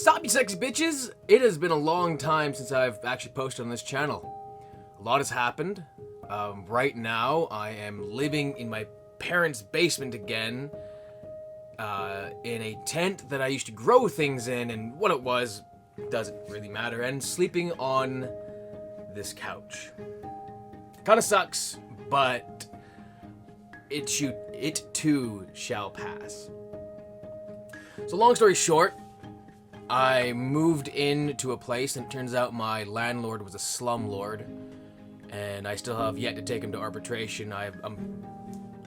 Sup, you sexy bitches? It has been a long time since I've actually posted on this channel. A lot has happened. Right now, I am living in my parents' basement again, in a tent that I used to grow things in, and what it was doesn't really matter, and sleeping on this couch. Kinda sucks, but it too shall pass. So long story short, I moved into a place, and it turns out my landlord was a slumlord, and I still have yet to take him to arbitration. I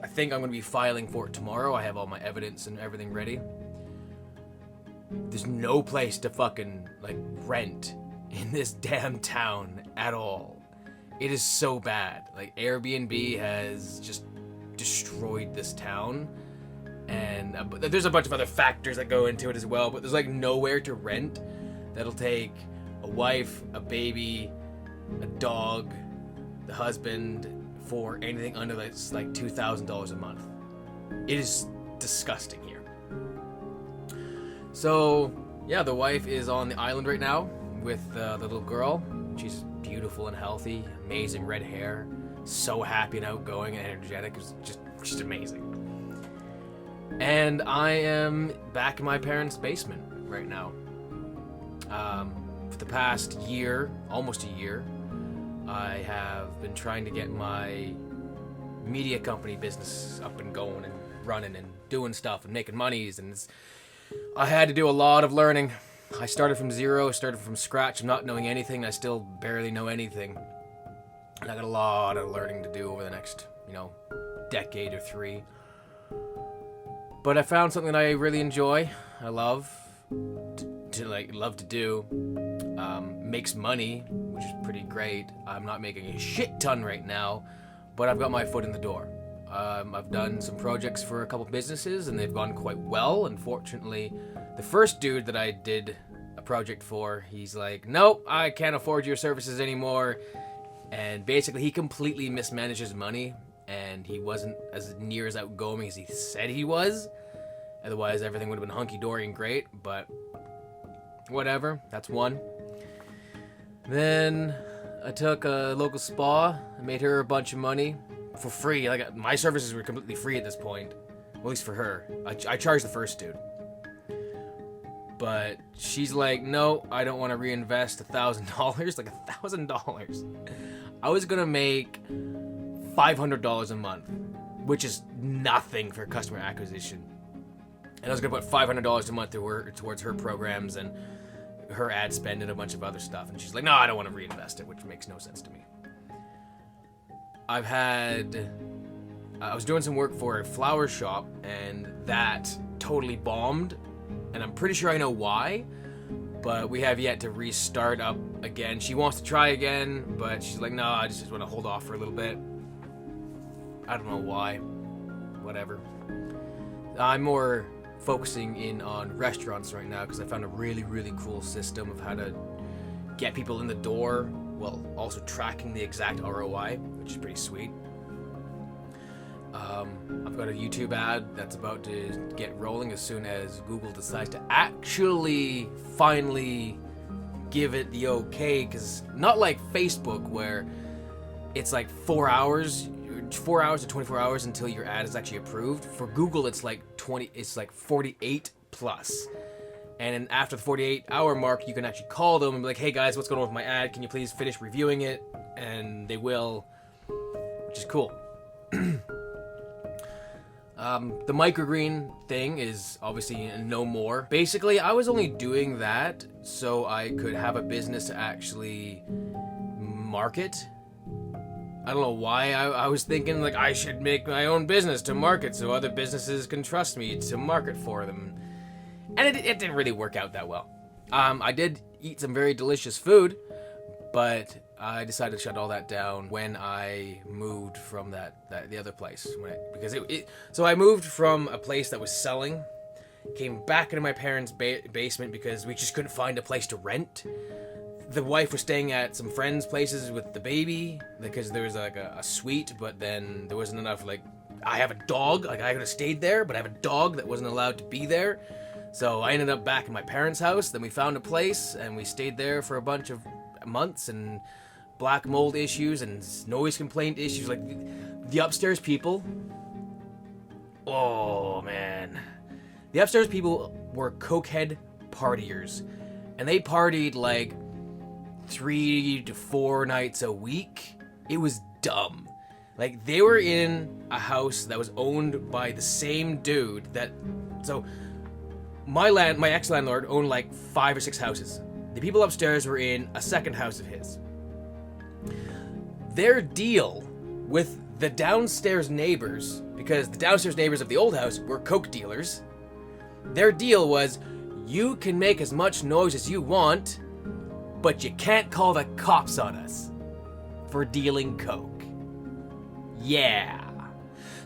think I'm going to be filing for it tomorrow. I have all my evidence and everything ready. There's no place to fucking, rent in this damn town at all. It is so bad. Airbnb has just destroyed this town. And but there's a bunch of other factors that go into it as well, but there's nowhere to rent that'll take a wife, a baby, a dog, the husband for anything under $2,000 a month. It is disgusting here. So yeah, the wife is on the island right now with the little girl. She's beautiful and healthy, amazing red hair, so happy and outgoing and energetic. It's just amazing. And I am back in my parents' basement right now. For the past year, almost a year, I have been trying to get my media company business up and going and running and doing stuff and making monies. And I had to do a lot of learning. I started from zero, started from scratch, not knowing anything. I still barely know anything. And I got a lot of learning to do over the next, decade or three. But I found something that I really enjoy. I love to do. Makes money, which is pretty great. I'm not making a shit ton right now, but I've got my foot in the door. I've done some projects for a couple businesses, and they've gone quite well. Unfortunately, the first dude that I did a project for, he's like, nope, I can't afford your services anymore. And basically, he completely mismanaged his money. And he wasn't as near as outgoing as he said he was. Otherwise, everything would have been hunky-dory and great, but whatever. That's one. Then I took a local spa and made her a bunch of money for free. My services were completely free at this point, at least for her. I charged the first dude. But she's like, no, I don't want to reinvest $1,000. $1,000. I was going to make $500 a month, which is nothing for customer acquisition. And I was going to put $500 a month towards her programs and her ad spend and a bunch of other stuff. And she's like, no, I don't want to reinvest it, which makes no sense to me. I was doing some work for a flower shop, and that totally bombed. And I'm pretty sure I know why, but we have yet to restart up again. She wants to try again, but she's like, no, I just want to hold off for a little bit. I don't know why. Whatever. I'm more focusing in on restaurants right now because I found a really, really cool system of how to get people in the door while also tracking the exact ROI, which is pretty sweet. I've got a YouTube ad that's about to get rolling as soon as Google decides to actually finally give it the okay, because not like Facebook where it's 4 hours to 24 hours until your ad is actually approved. For Google, it's 48 plus. And then after the 48-hour mark, you can actually call them and be like, hey guys, what's going on with my ad? Can you please finish reviewing it? And they will, which is cool. The microgreen thing is obviously no more. Basically, I was only doing that so I could have a business to actually market. I don't know why I was thinking I should make my own business to market so other businesses can trust me to market for them. And it didn't really work out that well. I did eat some very delicious food, but I decided to shut all that down when I moved from the other place. So I moved from a place that was selling, came back into my parents' basement because we just couldn't find a place to rent. The wife was staying at some friends' places with the baby because there was a suite, but then there wasn't enough. I have a dog. I could have stayed there, but I have a dog that wasn't allowed to be there. So I ended up back in my parents' house. Then we found a place and we stayed there for a bunch of months, and black mold issues and noise complaint issues. Like the upstairs people. Oh man. The upstairs people were cokehead partiers. And they partied like 3 to 4 nights a week. It was dumb. Like, they were in a house that was owned by the same dude that... So, my ex-landlord owned like 5 or 6 houses. The people upstairs were in a second house of his. Their deal with the downstairs neighbors, because the downstairs neighbors of the old house were coke dealers, their deal was, you can make as much noise as you want, but you can't call the cops on us for dealing coke. Yeah.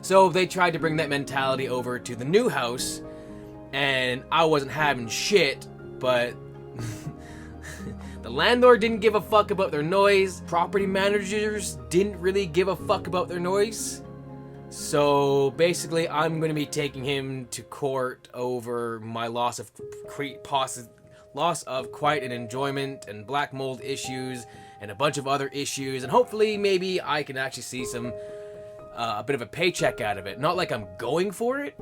So they tried to bring that mentality over to the new house, and I wasn't having shit, but the landlord didn't give a fuck about their noise. Property managers didn't really give a fuck about their noise. So basically, I'm going to be taking him to court over my loss of quiet and enjoyment and black mold issues and a bunch of other issues, and hopefully maybe I can actually see some a bit of a paycheck out of it. Not like I'm going for it,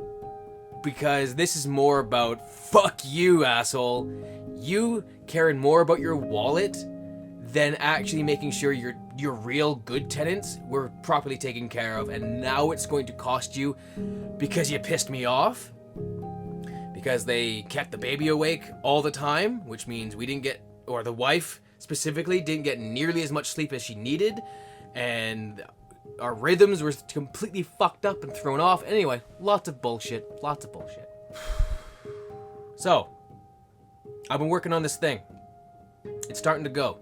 because this is more about fuck you, asshole. You caring more about your wallet than actually making sure your real good tenants were properly taken care of, and now it's going to cost you because you pissed me off. Because they kept the baby awake all the time, which means we didn't get, or the wife specifically, didn't get nearly as much sleep as she needed, and our rhythms were completely fucked up and thrown off. Anyway, lots of bullshit. So, I've been working on this thing. It's starting to go.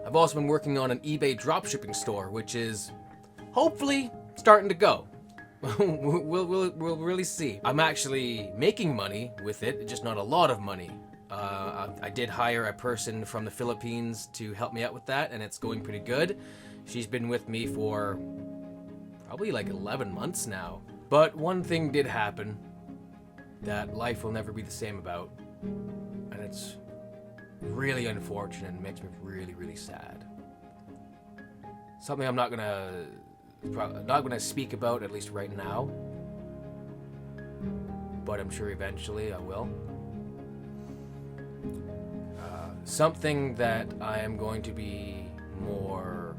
I've also been working on an eBay dropshipping store, which is hopefully starting to go. We'll really see. I'm actually making money with it, just not a lot of money. I did hire a person from the Philippines to help me out with that, and it's going pretty good. She's been with me for probably like 11 months now. But one thing did happen that life will never be the same about, and it's really unfortunate and makes me really, really sad. Something I'm not gonna speak about, at least right now, but I'm sure eventually I will. Something that I am going to be more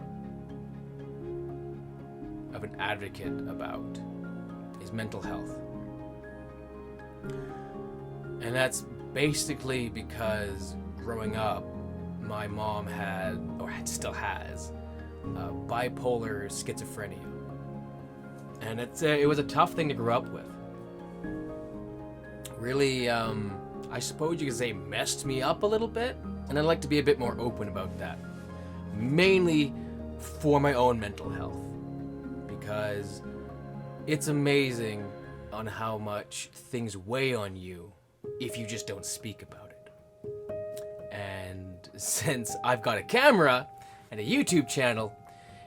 of an advocate about is mental health. And that's basically because growing up, my mom had, or still has, bipolar schizophrenia. And it was a tough thing to grow up with. Really, I suppose you could say messed me up a little bit, and I'd like to be a bit more open about that. Mainly for my own mental health. Because it's amazing on how much things weigh on you if you just don't speak about it. And since I've got a camera and a YouTube channel,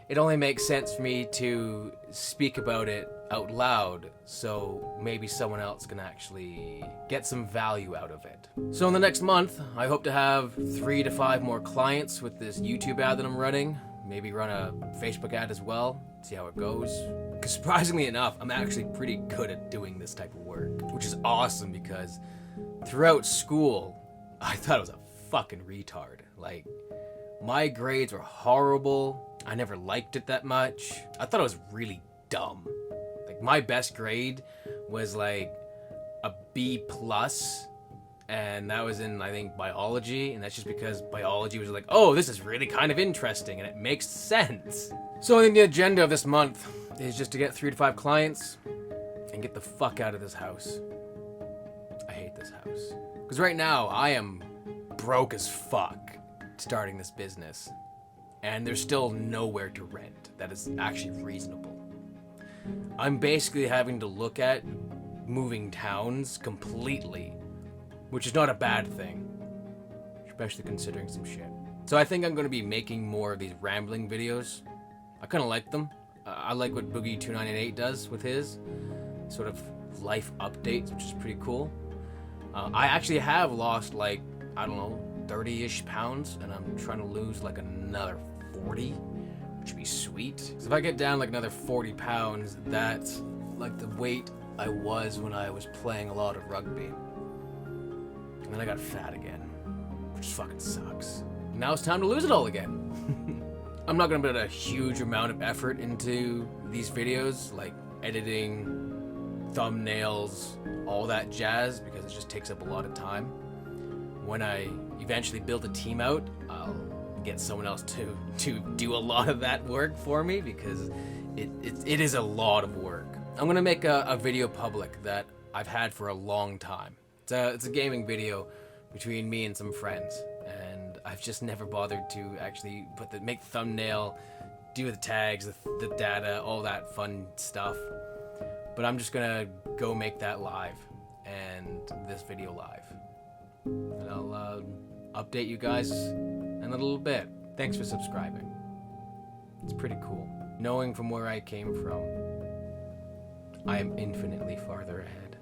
it only makes sense for me to speak about it out loud, so maybe someone else can actually get some value out of it. So in the next month, I hope to have 3 to 5 more clients with this YouTube ad that I'm running. Maybe run a Facebook ad as well, see how it goes. Because surprisingly enough, I'm actually pretty good at doing this type of work, which is awesome because throughout school, I thought I was a fucking retard. Like, my grades were horrible. I never liked it that much. I thought it was really dumb. Like, my best grade was like a B+, and that was in, I think, biology, and that's just because biology was like, oh, this is really kind of interesting, and it makes sense. So I think the agenda of this month is just to get 3 to 5 clients and get the fuck out of this house. I hate this house. Because right now, I am broke as fuck starting this business, and there's still nowhere to rent that is actually reasonable. I'm basically having to look at moving towns completely, which is not a bad thing, especially considering some shit. So I think I'm going to be making more of these rambling videos. I kind of like them. I like what Boogie2988 does with his sort of life updates, which is pretty cool. I actually have lost like, I don't know, 30-ish pounds, and I'm trying to lose like another 40, which would be sweet. So if I get down like another 40 pounds, that's like the weight I was when I was playing a lot of rugby. And then I got fat again, which fucking sucks. Now it's time to lose it all again. I'm not gonna put a huge amount of effort into these videos, like editing, thumbnails, all that jazz, because it just takes up a lot of time. When I eventually build a team out, I'll get someone else to do a lot of that work for me, because it is a lot of work. I'm gonna make a video public that I've had for a long time. It's a gaming video between me and some friends, and I've just never bothered to actually make the thumbnail, do the tags, the data, all that fun stuff. But I'm just gonna go make that live, and this video live. And I'll update you guys in a little bit. Thanks for subscribing. It's pretty cool. Knowing from where I came from, I am infinitely farther ahead.